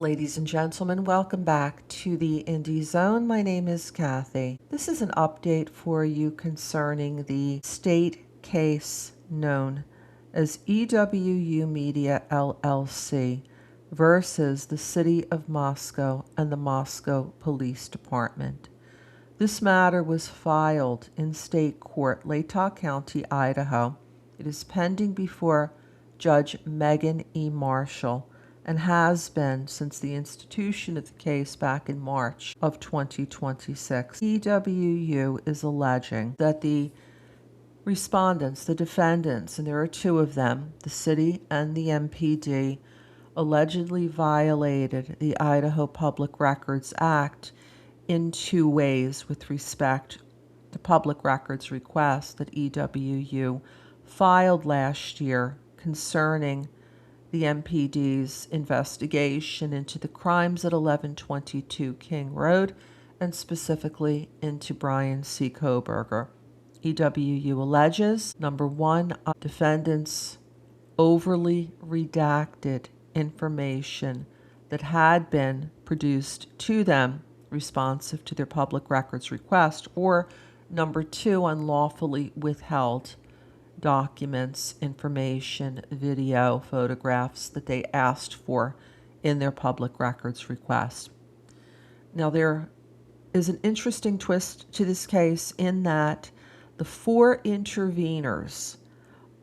Ladies and gentlemen, welcome back to the Indie Zone. My name is Kathy. This is an update for you concerning the state case known as EWU Media LLC versus the City of Moscow and the Moscow Police Department. This matter was filed in state court, Latah County, Idaho. It is pending before Judge Megan E. Marshall and has been since the institution of the case back in March of 2026. EWU is alleging that the respondents, the defendants, and there are two of them, the city and the MPD, allegedly violated the Idaho Public Records Act in two ways with respect to public records requests that EWU filed last year concerning the MPD's investigation into the crimes at 1122 King Road and specifically into Brian C. Koberger. EWU alleges, number one, defendants overly redacted information that had been produced to them responsive to their public records request, or number two, unlawfully withheld documents, information, video, photographs that they asked for in their public records request. Now, there is an interesting twist to this case in that the four interveners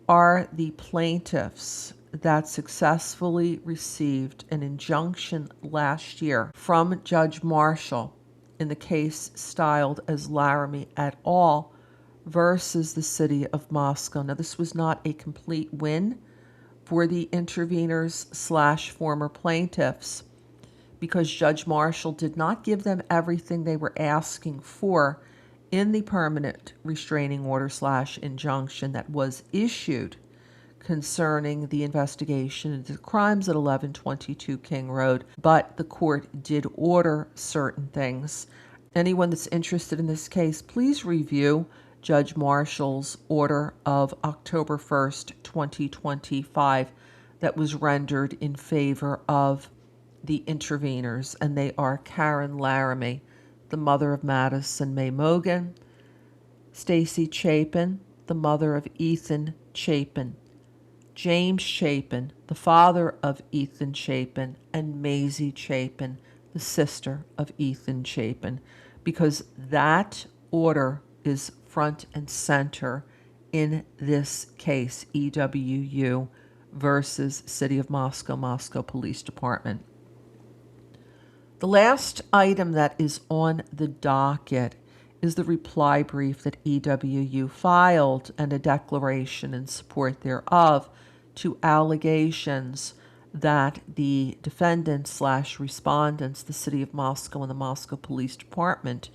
are the plaintiffs that successfully received an injunction last year from Judge Marshall in the case styled as Laramie et al. Versus the City of Moscow. Now, this was not a complete win for the interveners / former plaintiffs because Judge Marshall did not give them everything they were asking for in the permanent restraining order / injunction that was issued concerning the investigation into the crimes at 1122 King Road, but the court did order certain things. Anyone that's interested in this case, please review Judge Marshall's order of October 1st, 2025 that was rendered in favor of the interveners, and they are Karen Laramie, the mother of Madison May Mogan, Stacy Chapin, the mother of Ethan Chapin, James Chapin, the father of Ethan Chapin, and Maisie Chapin, the sister of Ethan Chapin, because that order is front and center in this case, EWU versus City of Moscow, Moscow Police Department. The last item that is on the docket is the reply brief that EWU filed and a declaration in support thereof to allegations that the defendants / respondents, the City of Moscow and the Moscow Police Department,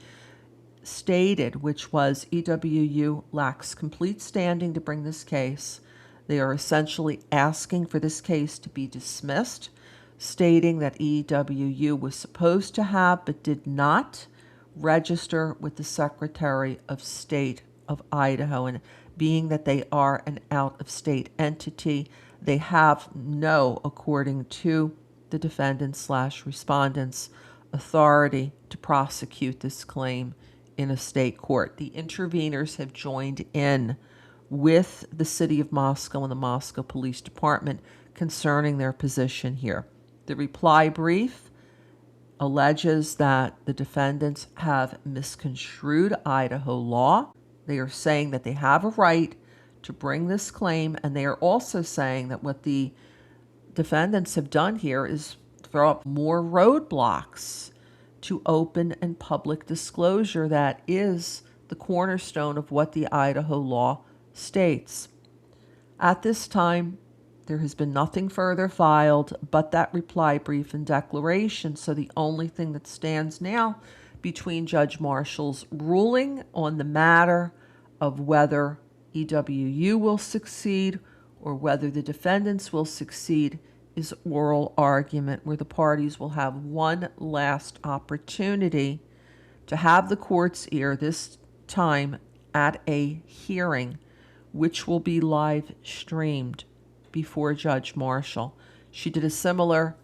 stated, which was EWU lacks complete standing to bring this case. They are essentially asking for this case to be dismissed, stating that EWU was supposed to have but did not register with the Secretary of State of Idaho, and being that they are an out-of-state entity, they have no, according to the defendants / respondents, authority to prosecute this claim in a state court. The interveners have joined in with the City of Moscow and the Moscow Police Department concerning their position here. The reply brief alleges that the defendants have misconstrued Idaho law. They are saying that they have a right to bring this claim, and they are also saying that what the defendants have done here is throw up more roadblocks to open and public disclosure that is the cornerstone of what the Idaho law states. At this time, there has been nothing further filed but that reply brief and declaration, so the only thing that stands now between Judge Marshall's ruling on the matter of whether EWU will succeed or whether the defendants will succeed is oral argument, where the parties will have one last opportunity to have the court's ear, this time at a hearing, which will be live streamed before Judge Marshall. She did a similar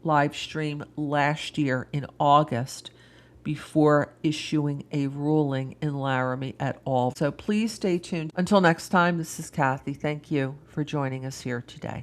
live stream last year in August before issuing a ruling in Laramie at all. So please stay tuned. Until next time, this is Kathy. Thank you for joining us here today.